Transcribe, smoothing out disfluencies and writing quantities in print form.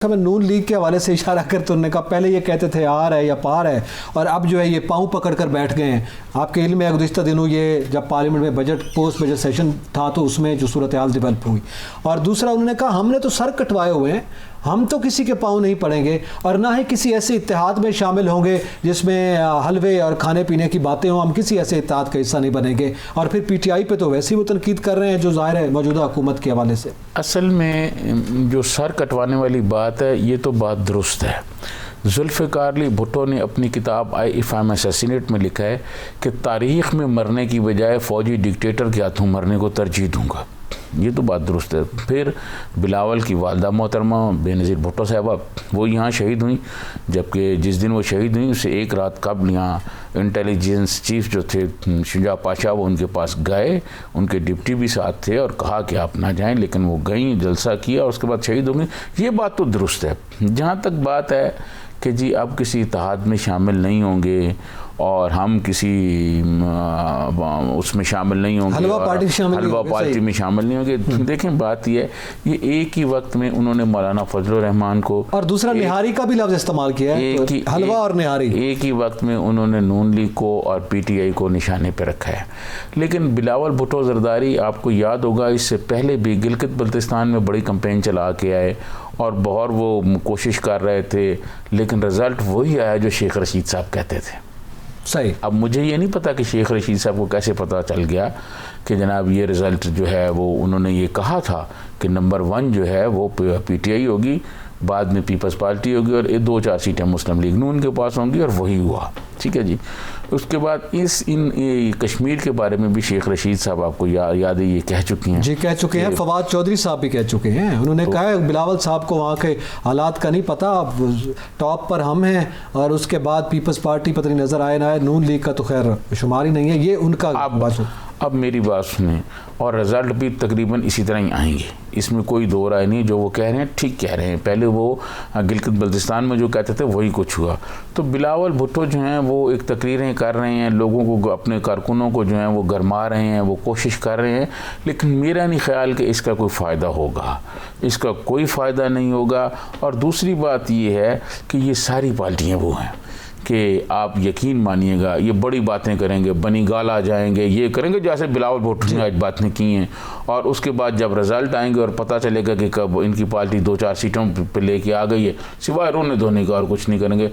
मैं नून लीग के हवाले से इशारा करते उन्होंने कहा पहले ये कहते थे आर है या पार है और अब जो है ये पाँव पकड़ कर बैठ गए हैं। आपके इल्म में गुज़िश्ता दिनों ये जब पार्लियामेंट में बजट पोस्ट बजट सेशन था तो उसमें जो सूरत हाल डेवलप हुई। और दूसरा उन्होंने कहा हमने तो सर कटवाए हुए हैं, हम तो किसी के पाँव नहीं पड़ेंगे और ना ही किसी ऐसे इत्तेहाद में शामिल होंगे जिसमें हलवे और खाने पीने की बातें हों। हम किसी ऐसे इत्तेहाद का हिस्सा नहीं बनेंगे। और फिर पीटीआई पे तो वैसे ही वो तनकीद कर रहे हैं जो ज़ाहिर है मौजूदा हुकूमत के हवाले से। असल में जो सर कटवाने वाली बात है ये तो बात दुरुस्त है। जुल्फ़िकार अली भुट्टो ने अपनी किताब आई इफ़ आई एम असैसिनेट में लिखा है कि तारीख़ में मरने की बजाय फ़ौजी डिक्टेटर के हाथों मरने को तरजीह दूँगा। ये तो बात दुरुस्त है। फिर बिलावल की वालदा मोहतरमा बेनज़ीर भुट्टो साहबा वो यहाँ शहीद हुई, जबकि जिस दिन वो शहीद हुई उससे एक रात कबल यहाँ इंटेलिजेंस चीफ जो थे शुजा पाशा वो उनके पास गए, उनके डिप्टी भी साथ थे और कहा कि आप ना जाएं, लेकिन वो गई, जलसा किया और उसके बाद शहीद हो गई। ये बात तो दुरुस्त है। जहाँ तक बात है कि जी अब किसी इत्तेहाद में शामिल नहीं होंगे और हम किसी उसमें शामिल नहीं होंगे, हलवा पार्टी में शामिल नहीं होंगे। देखें बात ये है, ये एक ही वक्त में उन्होंने मौलाना फजलुर रहमान को और दूसरा निहारी का भी लफ्ज़ इस्तेमाल किया है, हलवा और निहारी। एक ही वक्त में उन्होंने नून लीग को और पीटीआई को निशाने पर रखा है। लेकिन बिलावल भुट्टो ज़रदारी आपको याद होगा इससे पहले भी गिलगित बल्तिस्तान में बड़ी कैंपेन चला के आए और बहुत वो कोशिश कर रहे थे, लेकिन रिज़ल्ट वही आया जो शेख रशीद साहब कहते थे। सही। अब मुझे ये नहीं पता कि शेख रशीद साहब को कैसे पता चल गया कि जनाब ये रिज़ल्ट जो है वो उन्होंने ये कहा था कि नंबर 1 जो है वो पीटीआई होगी, बाद में पीपल्स पार्टी होगी और 2-4 सीटें मुस्लिम लीग नून के पास होंगी और वही हुआ। ठीक है जी। उसके बाद कश्मीर के बारे में भी शेख रशीद साहब आपको याद है ये कह चुकी हैं। जी कह चुके हैं, फवाद चौधरी साहब भी कह चुके हैं। उन्होंने कहा है बिलावल साहब को वहाँ के हालात का नहीं पता, टॉप पर हम हैं और उसके बाद पीपल्स पार्टी पता नहीं नज़र आए ना आए, नून लीग का तो खैर शुमार ही नहीं है। ये उनका अब मेरी बात सुने और रिज़ल्ट भी तकरीबन इसी तरह ही आएंगे, इसमें कोई दो राय नहीं। जो वो कह रहे हैं ठीक कह रहे हैं। पहले वो गिलगित बल्तिस्तान में जो कहते थे वही कुछ हुआ। तो बिलावल भुट्टो जो हैं वो एक तकरीरें कर रहे हैं, लोगों को अपने कारकुनों को जो हैं वो गरमा रहे हैं, वो कोशिश कर रहे हैं, लेकिन मेरा नहीं ख्याल कि इसका कोई फ़ायदा होगा। इसका कोई फ़ायदा नहीं होगा। और दूसरी बात ये है कि ये सारी पार्टियाँ वो हैं कि आप यकीन मानिएगा ये बड़ी बातें करेंगे, बनी गाला जाएंगे, ये करेंगे जैसे बिलावल भुट्टो ने आज बातें की हैं, और उसके बाद जब रिज़ल्ट आएंगे और पता चलेगा कि कब इनकी पार्टी 2-4 सीटों पर लेके आ गई है, सिवाय रोने धोने का और कुछ नहीं करेंगे।